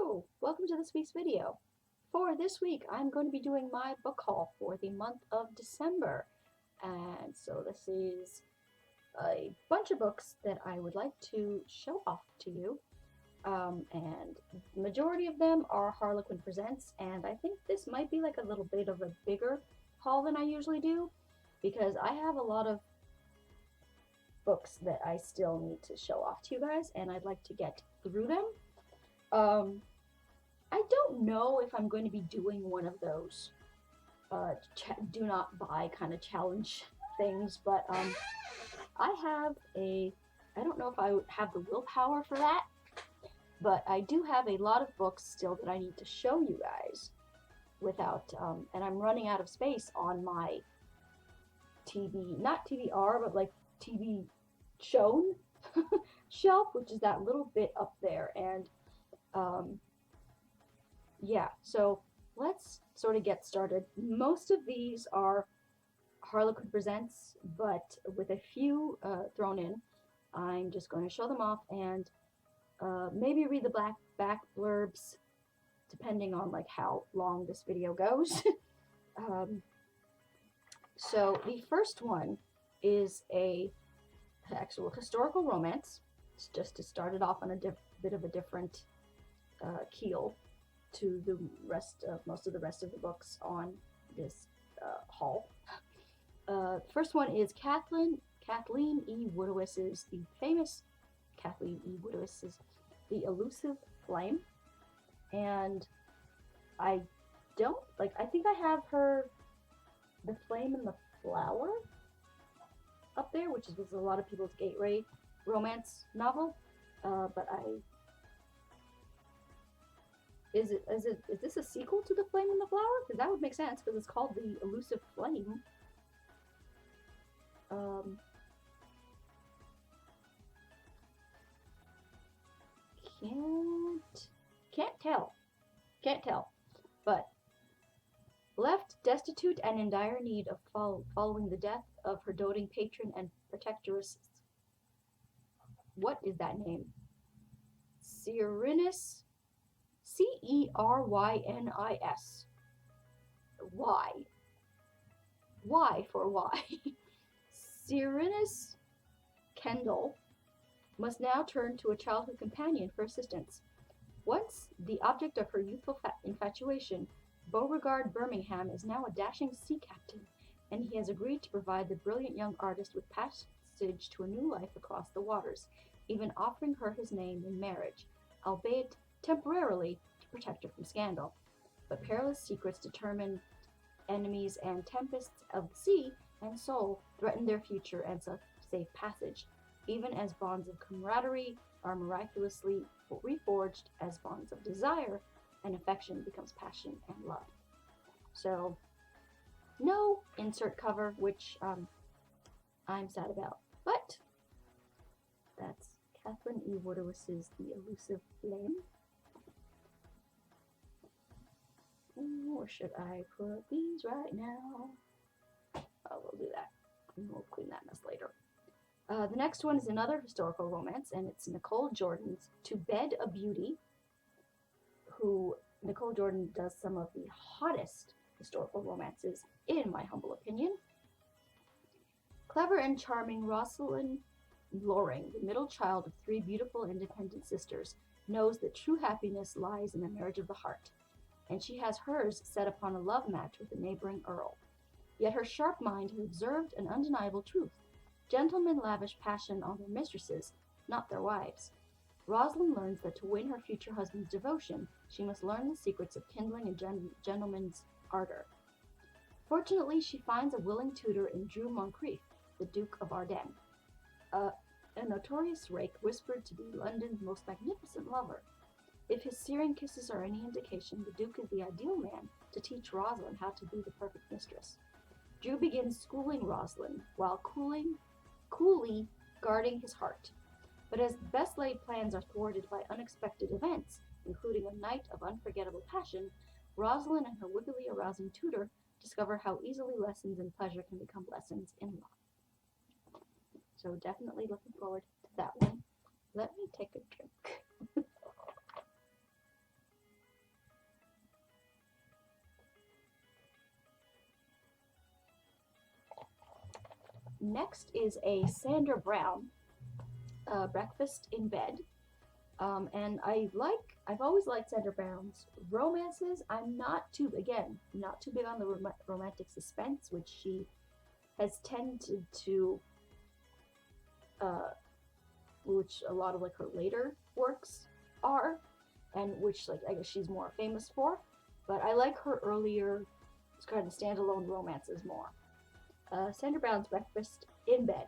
Hello, welcome to this week's video. For this week, I'm going to be doing my book haul for the month of December. And so this is a bunch of books that I would like to show off to you. And the majority of them are Harlequin Presents, and I think this might be like a little bit of a bigger haul than I usually do, because I have a lot of books that I still need to show off to you guys, and I'd like to get through them. I don't know if I'm going to be doing one of those do not buy kind of challenge things, but I have I don't know if I would have the willpower for that, but I do have a lot of books still that I need to show you guys without, and I'm running out of space on my TV, not TVR, but like TV shown shelf, which is that little bit up there, and yeah, so let's sort of get started. Most of these are Harlequin Presents, but with a few thrown in. I'm just going to show them off and maybe read the back blurbs, depending on like how long this video goes. So the first one is a actual historical romance. It's just to start it off on a bit of a different keel to the rest of most of the rest of the books on this haul. First one is Kathleen E. Woodiwise's, the famous Kathleen E. Woodiwise's The Elusive Flame. And I think I have her The Flame and the Flower up there, which was a lot of people's gateway romance novel. But is this a sequel to The Flame and the Flower? Because that would make sense, because it's called The Elusive Flame. Can't tell. But left destitute and in dire need of following the death of her doting patron and protectress. What is that name? Cyrinus. Cerynnis. Why? Why for why? Cyrinus Kendall must now turn to a childhood companion for assistance. Once the object of her youthful infatuation, Beauregard Birmingham is now a dashing sea captain, and he has agreed to provide the brilliant young artist with passage to a new life across the waters, even offering her his name in marriage, albeit temporarily to protect her from scandal. But perilous secrets, determined enemies, and tempests of the sea and soul threaten their future and safe passage, even as bonds of camaraderie are miraculously reforged as bonds of desire, and affection becomes passion and love. So, no insert cover, which I'm sad about. But that's Kathleen E. Woodiwise's The Elusive Flame. Or should I put these right now? Oh, we'll do that. And we'll clean that mess later. The next one is another historical romance, and it's Nicole Jordan's To Bed a Beauty, who Nicole Jordan does some of the hottest historical romances, in my humble opinion. Clever and charming Rosalind Loring, the middle child of three beautiful independent sisters, knows that true happiness lies in the marriage of the heart, and she has hers set upon a love match with a neighboring earl. Yet her sharp mind has observed an undeniable truth. Gentlemen lavish passion on their mistresses, not their wives. Rosalind learns that to win her future husband's devotion, she must learn the secrets of kindling a gentleman's ardor. Fortunately, she finds a willing tutor in Drew Moncrief, the Duke of Ardennes, a notorious rake whispered to be London's most magnificent lover. If his searing kisses are any indication, the Duke is the ideal man to teach Rosalind how to be the perfect mistress. Drew begins schooling Rosalind, while coolly guarding his heart. But as best laid plans are thwarted by unexpected events, including a night of unforgettable passion, Rosalind and her wiggily arousing tutor discover how easily lessons in pleasure can become lessons in love. So definitely looking forward to that one. Let me take a drink. Next is a Sandra Brown, Breakfast in Bed. And I've always liked Sandra Brown's romances. I'm not too big on the romantic suspense, which she has tended to, which a lot of like her later works are, and which like I guess she's more famous for. But I like her earlier kind of standalone romances more. Sandra Brown's Breakfast in Bed.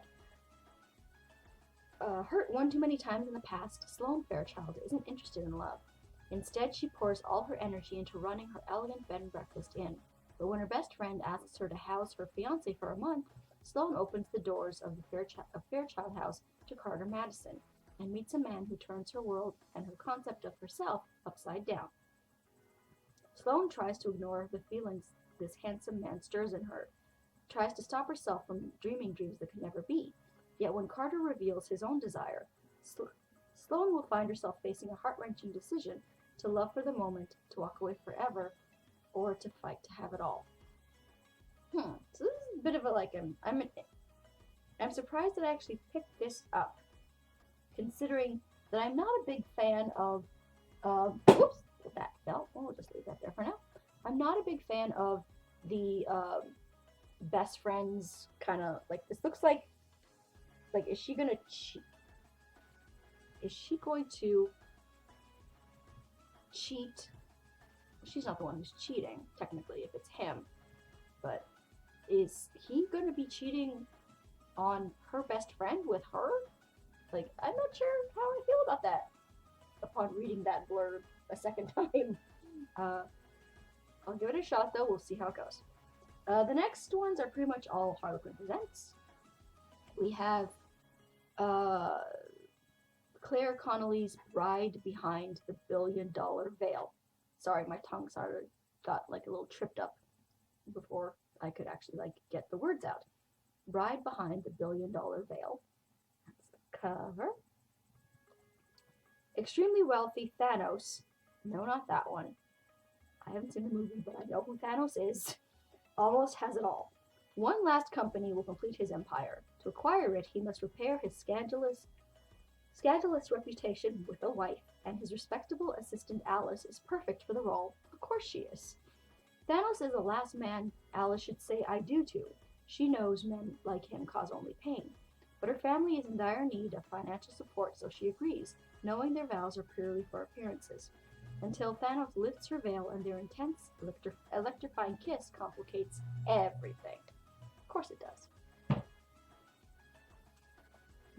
Hurt one too many times in the past, Sloane Fairchild isn't interested in love. Instead, she pours all her energy into running her elegant bed and breakfast inn. But when her best friend asks her to house her fiancé for a month, Sloane opens the doors of the Fairchild house to Carter Madison and meets a man who turns her world and her concept of herself upside down. Sloane tries to ignore the feelings this handsome man stirs in her, tries to stop herself from dreaming dreams that could never be. Yet when Carter reveals his own desire, Sloane will find herself facing a heart-wrenching decision to love for the moment, to walk away forever, or to fight to have it all. So this is a bit of a I'm surprised that I actually picked this up, considering that I'm not a big fan of whoops, that fell. We'll just leave that there for now. I'm not a big fan of the best friends kind of like this. Looks like is she gonna cheat? Is she going to cheat? She's not the one who's cheating, technically, if it's him. But is he going to be cheating on her best friend with her? Like, I'm not sure how I feel about that upon reading that blurb a second time. I'll give it a shot, though. We'll see how it goes. The next ones are pretty much all Harlequin Presents. We have Claire Connolly's Ride Behind the $1 Billion Veil. Sorry, my tongue sort of got like a little tripped up before I could actually like get the words out. Ride Behind the $1 Billion Veil. That's the cover. Extremely Wealthy Thanos. No, not that one. I haven't seen the movie, but I know who Thanos is. Almost has it all. One last company will complete his empire. To acquire it, he must repair his scandalous reputation with a wife, and his respectable assistant Alice is perfect for the role. Of course she is. Thanos is the last man Alice should say I do to. She knows men like him cause only pain. But her family is in dire need of financial support, so she agrees, knowing their vows are purely for appearances. Until Thanos lifts her veil and their intense, electrifying kiss complicates everything. Of course it does.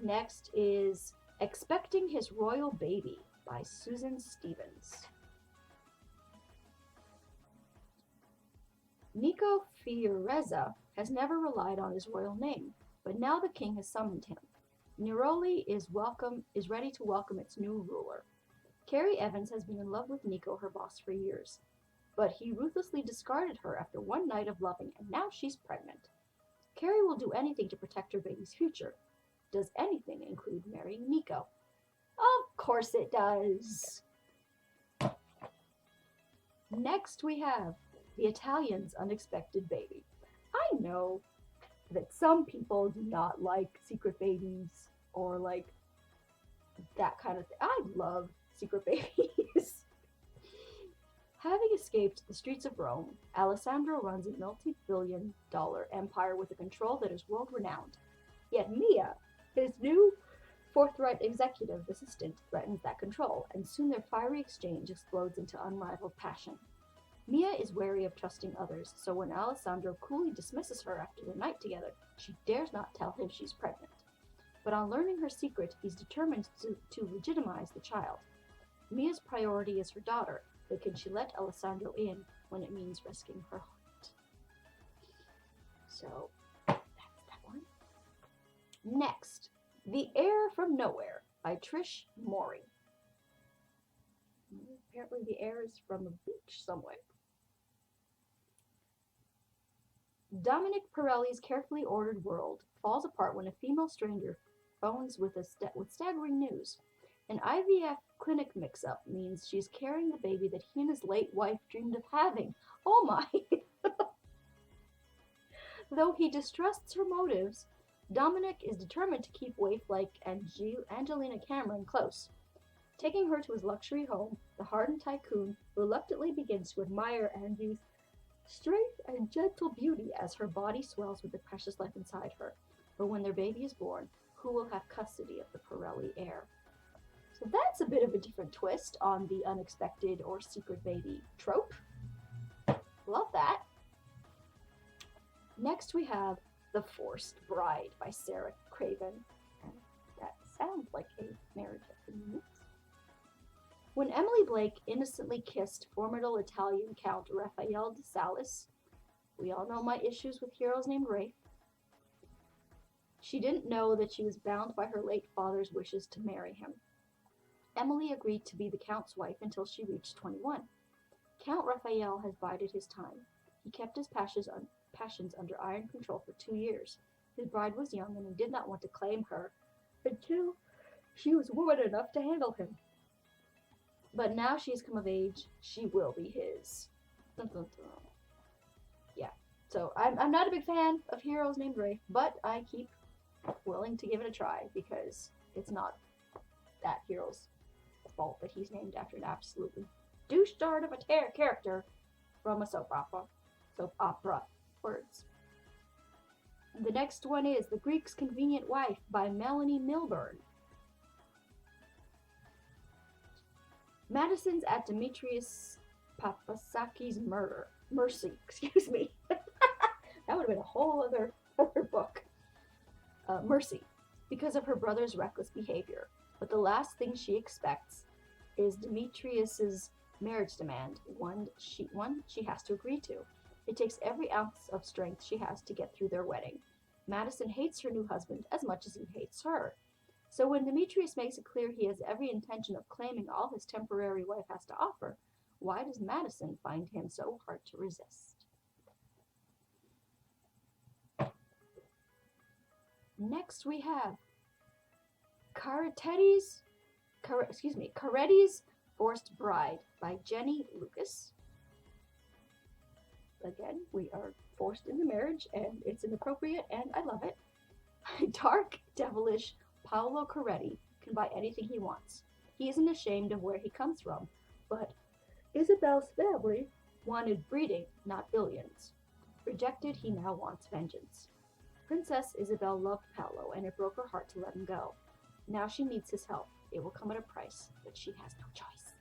Next is Expecting His Royal Baby by Susan Stevens. Nico Fiereza has never relied on his royal name, but now the king has summoned him. Neroli is ready to welcome its new ruler. Carrie Evans has been in love with Nico, her boss, for years, but he ruthlessly discarded her after one night of loving, and now she's pregnant. Carrie will do anything to protect her baby's future. Does anything include marrying Nico? Of course it does. Next we have The Italian's Unexpected Baby. I know that some people do not like secret babies or like that kind of thing. I love secret babies. Having escaped the streets of Rome, Alessandro runs a multi-billion-dollar empire with a control that is world-renowned. Yet Mia, his new forthright executive assistant, threatens that control, and soon their fiery exchange explodes into unrivaled passion. Mia is wary of trusting others, so when Alessandro coolly dismisses her after their night together, she dares not tell him she's pregnant. But on learning her secret, he's determined to legitimize the child. Mia's priority is her daughter, but can she let Alessandro in when it means risking her heart? So, that's that one. Next, The Air from Nowhere by Trish Maury. Apparently the air is from a beach somewhere. Dominic Pirelli's carefully ordered world falls apart when a female stranger phones with staggering news. An IVF clinic mix-up means she's carrying the baby that he and his late wife dreamed of having. Oh my! Though he distrusts her motives, Dominic is determined to keep waif like Angelina Cameron close. Taking her to his luxury home, the hardened tycoon reluctantly begins to admire Angie's strength and gentle beauty as her body swells with the precious life inside her. But when their baby is born, who will have custody of the Pirelli heir? So that's a bit of a different twist on the unexpected or secret baby trope. Love that. Next we have The Forced Bride by Sarah Craven. And that sounds like a marriage at convenience. When Emily Blake innocently kissed formidable Italian Count Raphael de Salis, we all know my issues with heroes named Rafe, she didn't know that she was bound by her late father's wishes to marry him. Emily agreed to be the Count's wife until she reached 21. Count Raphael has bided his time. He kept his passions under iron control for 2 years. His bride was young and he did not want to claim her until she was woman enough to handle him. But now she has come of age, she will be his. Dun, dun, dun. Yeah, so I'm not a big fan of heroes named Rafe, but I keep willing to give it a try because it's not that hero's fault that he's named after an absolutely douche dart of a character from a soap opera. Soap opera words. And the next one is The Greek's Convenient Wife by Melanie Milburn. Madison's at Demetrius Papasaki's mercy. Excuse me. That would have been a whole other book. Mercy, because of her brother's reckless behavior. But the last thing she expects is Demetrius's marriage demand, one she has to agree to. It takes every ounce of strength she has to get through their wedding. Madison hates her new husband as much as he hates her. So when Demetrius makes it clear he has every intention of claiming all his temporary wife has to offer, why does Madison find him so hard to resist? Next we have Caretti's Forced Bride by Jenny Lucas. Again, we are forced into marriage and it's inappropriate and I love it. Dark, devilish Paolo Caretti can buy anything he wants. He isn't ashamed of where he comes from, but Isabel's family wanted breeding, not billions. Rejected, he now wants vengeance. Princess Isabel loved Paolo, and it broke her heart to let him go. Now she needs his help. It will come at a price, but she has no choice.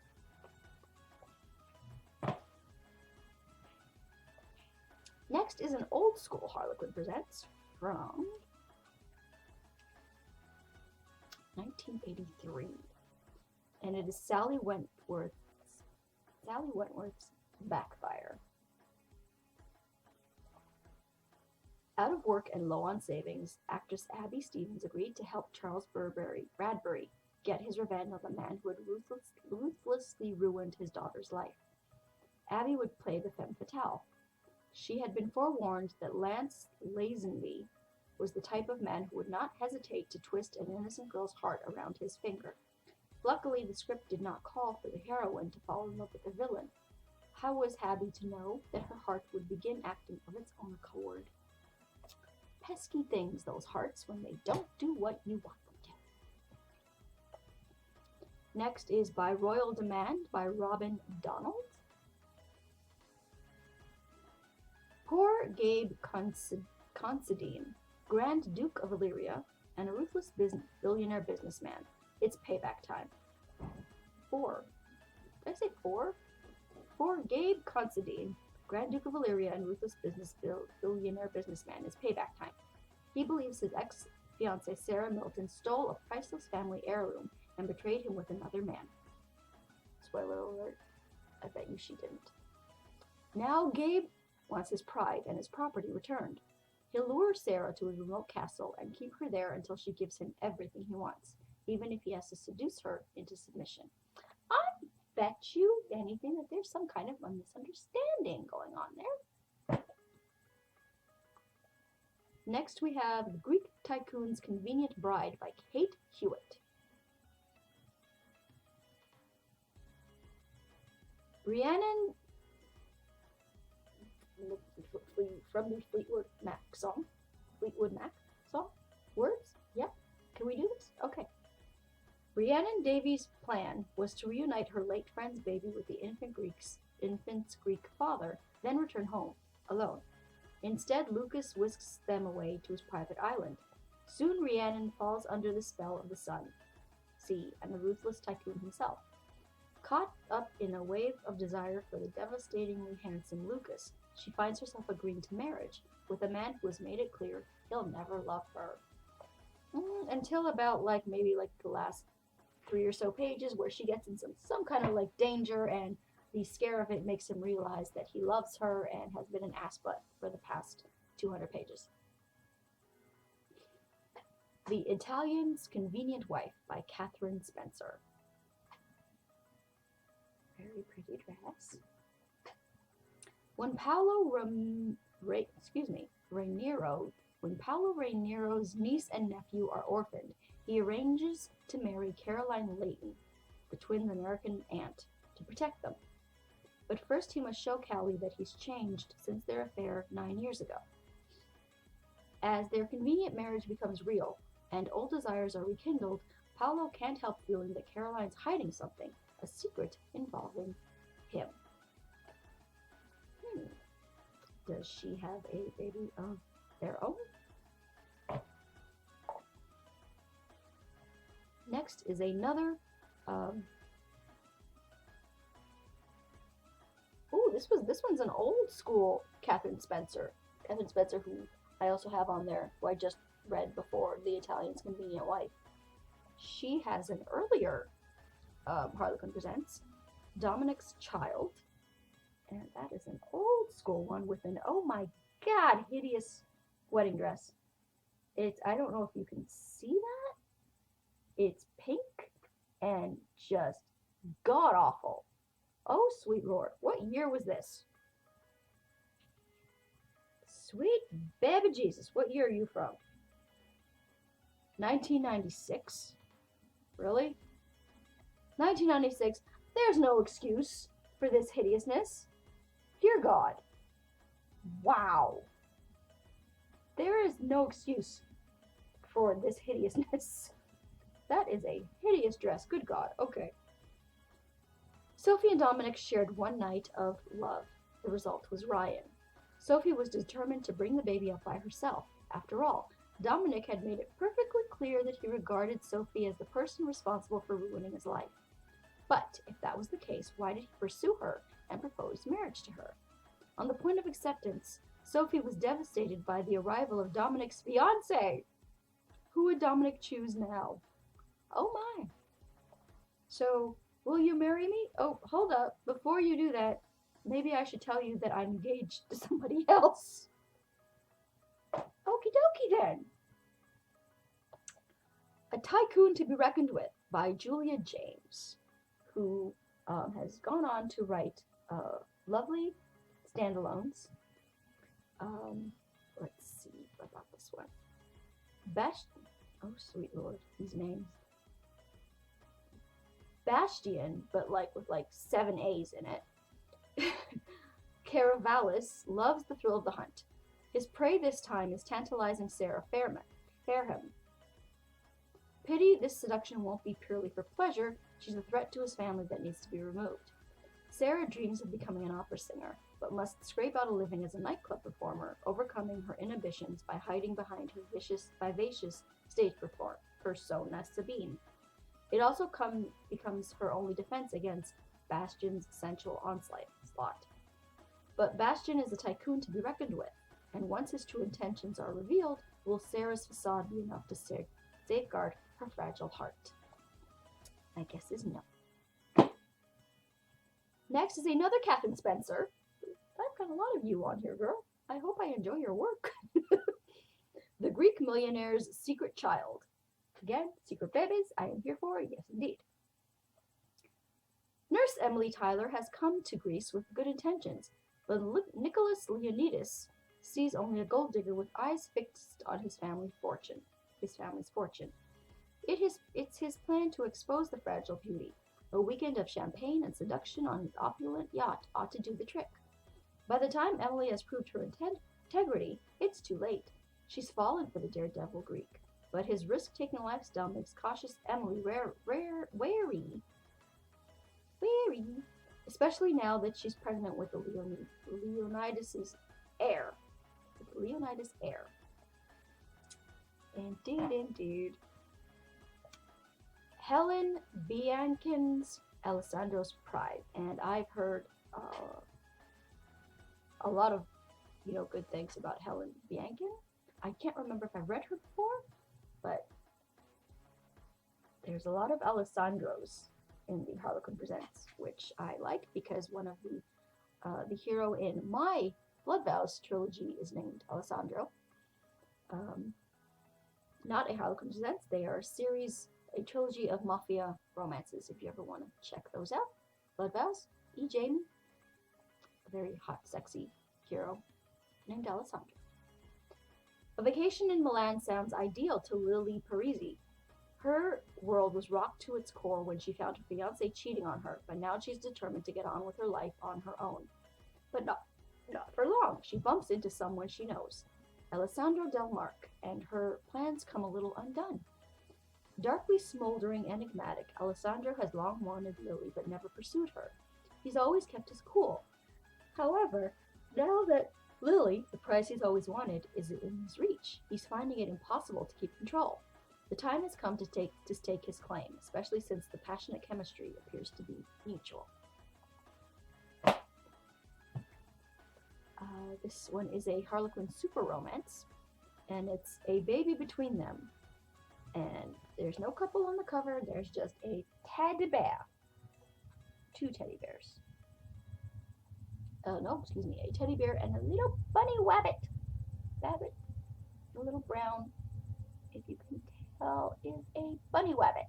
Next is an old school Harlequin Presents from 1983, and it is Sally Wentworth's Backfire. Out of work and low on savings, actress Abby Stevens agreed to help Charles Bradbury get his revenge on the man who had ruthlessly ruined his daughter's life. Abby would play the femme fatale. She had been forewarned that Lance Lazenby was the type of man who would not hesitate to twist an innocent girl's heart around his finger. Luckily, the script did not call for the heroine to fall in love with the villain. How was Abby to know that her heart would begin acting of its own accord? Pesky things, those hearts, when they don't do what you want them to. Next is By Royal Demand by Robin Donald. Poor Gabe Considine, Grand Duke of Illyria, and a ruthless billionaire businessman. It's payback time. 4. Did I say 4? For Gabe Considine, Grand Duke of Illyria and ruthless billionaire businessman, is payback time. He believes his ex-fiancée Sarah Milton stole a priceless family heirloom and betrayed him with another man. Spoiler alert, I bet you she didn't. Now Gabe wants his pride and his property returned. He'll lure Sarah to his remote castle and keep her there until she gives him everything he wants, even if he has to seduce her into submission. I bet you anything that there's some kind of a misunderstanding going on there. Next we have The Greek Tycoon's Convenient Bride by Kate Hewitt. Rhiannon from the Fleetwood Mac song. Words? Yeah. Can we do this? Okay. Rhiannon Davies' plan was to reunite her late friend's baby with the infant's Greek father, then return home, alone. Instead, Lucas whisks them away to his private island. Soon Rhiannon falls under the spell of the sun, sea, and the ruthless Tycoon himself. Caught up in a wave of desire for the devastatingly handsome Lucas, she finds herself agreeing to marriage with a man who has made it clear he'll never love her. Until about maybe the last 3 or so pages where she gets in some kind of danger, and the scare of it makes him realize that he loves her and has been an assbutt for the past 200 pages. The Italian's Convenient Wife by Catherine Spencer. Very pretty dress. When Paolo Raniero's niece and nephew are orphaned, he arranges to marry Caroline Layton, the twins' American aunt, to protect them. But first he must show Callie that he's changed since their affair 9 years ago. As their convenient marriage becomes real and old desires are rekindled, Paolo can't help feeling that Caroline's hiding something, a secret involving him. Does she have a baby of their own? Next is another. This one's an old school Catherine Spencer. Catherine Spencer, who I also have on there, who I just read before, The Italian's Convenient Wife. She has an earlier Harlequin Presents, Dominic's Child, and that is an old school one with an, oh my god, hideous wedding dress. I don't know if you can see that. It's pink and just god awful. Oh, sweet lord. What year was this? Sweet baby Jesus. What year are you from? 1996? Really? 1996. There's no excuse for this hideousness. Dear God. Wow. There is no excuse for this hideousness. That is a hideous dress. Good God. Okay. Sophie and Dominic shared one night of love. The result was Ryan. Sophie was determined to bring the baby up by herself. After all, Dominic had made it perfectly clear that he regarded Sophie as the person responsible for ruining his life. But if that was the case, why did he pursue her and propose marriage to her? On the point of acceptance, Sophie was devastated by the arrival of Dominic's fiancé. Who would Dominic choose now? Oh my. So, will you marry me? Oh, hold up. Before you do that, maybe I should tell you that I'm engaged to somebody else. Okie dokie then. A Tycoon to be Reckoned With by Julia James, who has gone on to write lovely standalones. Let's see about this one. Oh, sweet lord, these names. Bastian, but with 7 A's in it. Caravalis loves the thrill of the hunt. His prey this time is tantalizing Sarah Fairham. Pity this seduction won't be purely for pleasure. She's a threat to his family that needs to be removed. Sarah dreams of becoming an opera singer, but must scrape out a living as a nightclub performer, overcoming her inhibitions by hiding behind her vivacious stage persona Sabine. It also becomes her only defense against Bastian's sensual onslaught. But Bastian is a tycoon to be reckoned with, and once his true intentions are revealed, will Sarah's facade be enough to safeguard her fragile heart? My guess is no. Next is another Catherine Spencer. I've got a lot of you on here, girl. I hope I enjoy your work. The Greek Millionaire's Secret Child. Again, secret babies, I am here for, yes indeed. Nurse Emily Tyler has come to Greece with good intentions, but Nicholas Leonidas sees only a gold digger with eyes fixed on his family's fortune. It's his plan to expose the fragile beauty. A weekend of champagne and seduction on his opulent yacht ought to do the trick. By the time Emily has proved her integrity, it's too late. She's fallen for the daredevil Greek. but his risk-taking lifestyle makes cautious Emily wary, especially now that she's pregnant with the Leonidas' heir. Leonidas' heir. Indeed. Helen Biancan's Alessandro's Pride, and I've heard a lot of good things about Helen Biancan. I can't remember if I've read her before, but there's a lot of Alessandros in the Harlequin Presents, which I like because one of the hero in my Blood Vows trilogy is named Alessandro. Not a Harlequin Presents, they are a trilogy of mafia romances, if you ever want to check those out. Blood Vows, E. Jamie, a very hot, sexy hero named Alessandro. A vacation in Milan sounds ideal to Lily Parisi. Her world was rocked to its core when she found her fiancé cheating on her, but now she's determined to get on with her life on her own. But not for long. She bumps into someone she knows, Alessandro Del Marque, and her plans come a little undone. Darkly smoldering and enigmatic, Alessandro has long wanted Lily but never pursued her. He's always kept his cool. However, now that Lily, the prize he's always wanted, is in his reach, he's finding it impossible to keep control. The time has come to stake his claim, especially since the passionate chemistry appears to be mutual. This one is a Harlequin super romance, and it's a baby between them. And there's no couple on the cover, there's just a teddy bear. 2 teddy bears. A teddy bear and a little bunny rabbit. A little brown, if you can tell, is a bunny rabbit.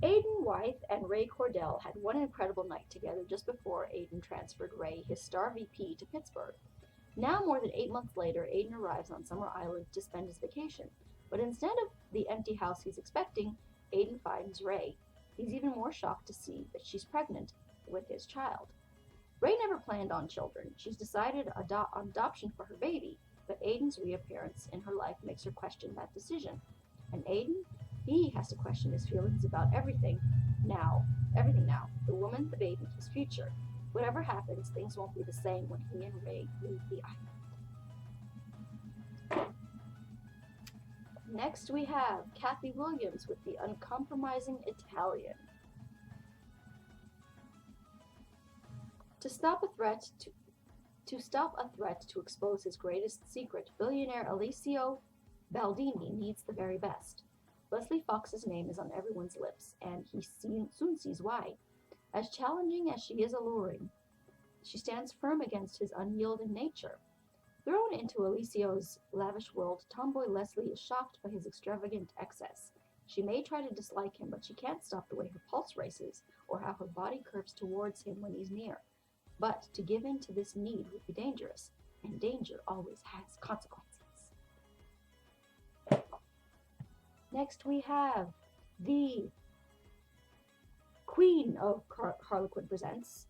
Aidan Wythe and Ray Cordell had one incredible night together just before Aidan transferred Ray, his star VP, to Pittsburgh. Now, more than 8 months later, Aidan arrives on Summer Island to spend his vacation. But instead of the empty house he's expecting, Aidan finds Ray. He's even more shocked to see that she's pregnant with his child. Ray never planned on children. She's decided on adoption for her baby, but Aidan's reappearance in her life makes her question that decision. And Aidan, he has to question his feelings about everything now. The woman, the baby, his future. Whatever happens, things won't be the same when he and Ray leave the island. Next we have Kathy Williams with The Uncompromising Italian. To stop a threat to expose his greatest secret, billionaire Alessio Baldini needs the very best. Leslie Fox's name is on everyone's lips, and he soon sees why. As challenging as she is alluring, she stands firm against his unyielding nature. Thrown into Alessio's lavish world, tomboy Leslie is shocked by his extravagant excess. She may try to dislike him, but she can't stop the way her pulse races or how her body curves towards him when he's near. But to give in to this need would be dangerous, and danger always has consequences. Next we have the Queen of Harlequin Presents,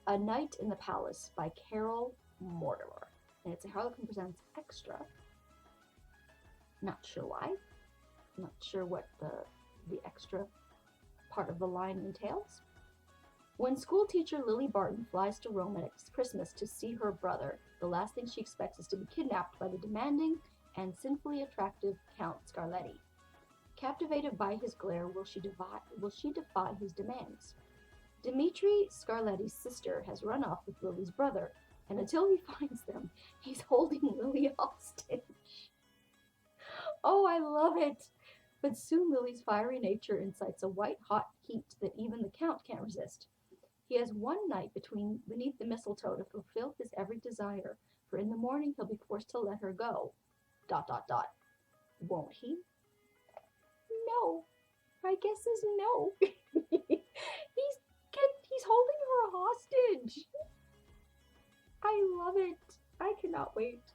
A Night in the Palace by Carol Mortimer. And it's a Harlequin Presents extra. Not sure why. Not sure what the extra part of the line entails. When schoolteacher Lily Barton flies to Rome at Christmas to see her brother, the last thing she expects is to be kidnapped by the demanding and sinfully attractive Count Scarletti. Captivated by his glare, will she defy his demands? Dmitri Scarletti's sister has run off with Lily's brother, and until he finds them, he's holding Lily hostage. Oh, I love it! But soon Lily's fiery nature incites a white-hot heat that even the Count can't resist. He has one night beneath the mistletoe to fulfill his every desire, for in the morning he'll be forced to let her go. ... Won't he? No. My guess is no. He's holding her hostage. I love it. I cannot wait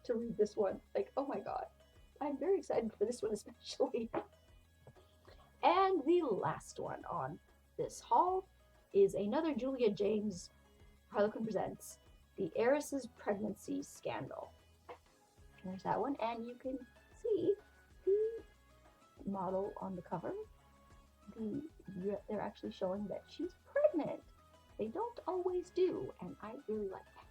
to read this one. Like, oh my god. I'm very excited for this one especially. And the last one on this haul is another Julia James Harlequin Presents, The Heiress's Pregnancy Scandal. There's that one, and you can see the model on the cover. They're actually showing that she's pregnant. They don't always do, and I really like that.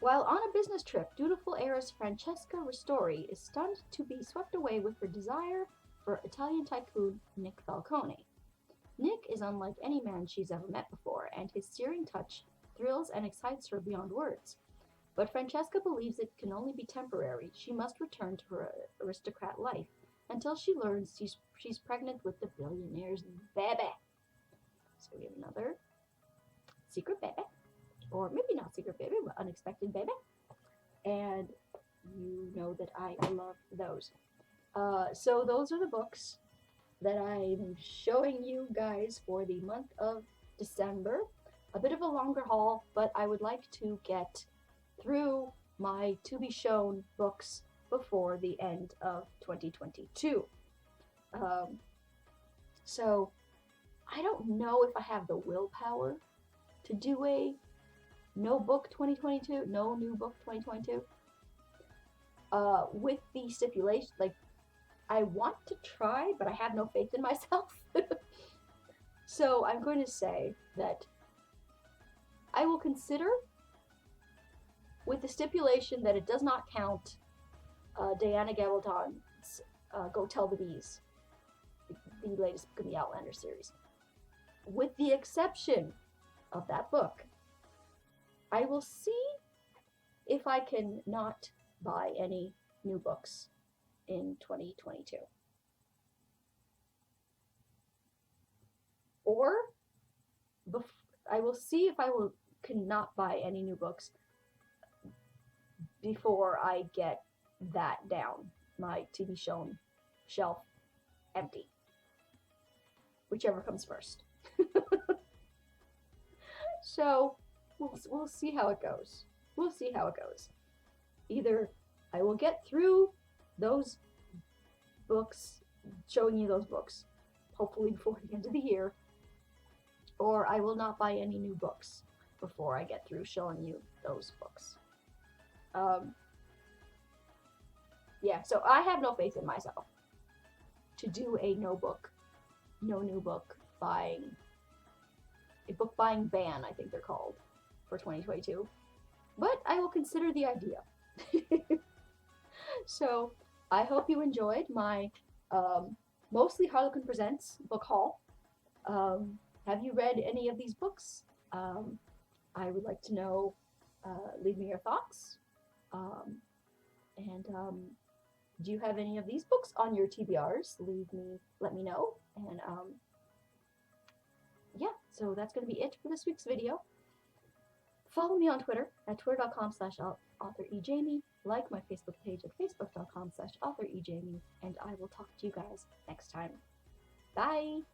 While on a business trip, dutiful heiress Francesca Ristori is stunned to be swept away with her desire for Italian tycoon Nick Falcone. Nick is unlike any man she's ever met before, and his searing touch thrills and excites her beyond words. But Francesca believes it can only be temporary. She must return to her aristocrat life until she learns she's pregnant with the billionaire's baby. So we have another secret baby, or maybe not secret baby, but unexpected baby. And you know that I love those. So those are the books that I'm showing you guys for the month of December. A bit of a longer haul, but I would like to get through my to be shown books before the end of 2022. So I don't know if I have the willpower to do a no new book 2022. With the stipulation, like, I want to try, but I have no faith in myself. So I'm going to say that I will consider, with the stipulation that it does not count Diana Gabaldon's Go Tell the Bees, the latest book in the Outlander series. With the exception of that book, I will see if I can not buy any new books in 2022. Or I will see if I cannot buy any new books before I get that down, my to be shown shelf empty. Whichever comes first. So we'll see how it goes. We'll see how it goes. Either I will get through those books, showing you those books, hopefully before the end of the year, or I will not buy any new books before I get through showing you those books. Yeah, so I have no faith in myself to do a no new book buying, a book buying ban, I think they're called, for 2022. But I will consider the idea. So I hope you enjoyed my mostly Harlequin Presents book haul. Have you read any of these books? I would like to know. Leave me your thoughts. Do you have any of these books on your TBRs? Let me know. And yeah, so that's going to be it for this week's video. Follow me on Twitter at twitter.com/authorejamie. Like my Facebook page at facebook.com/authorejamie. And I will talk to you guys next time. Bye!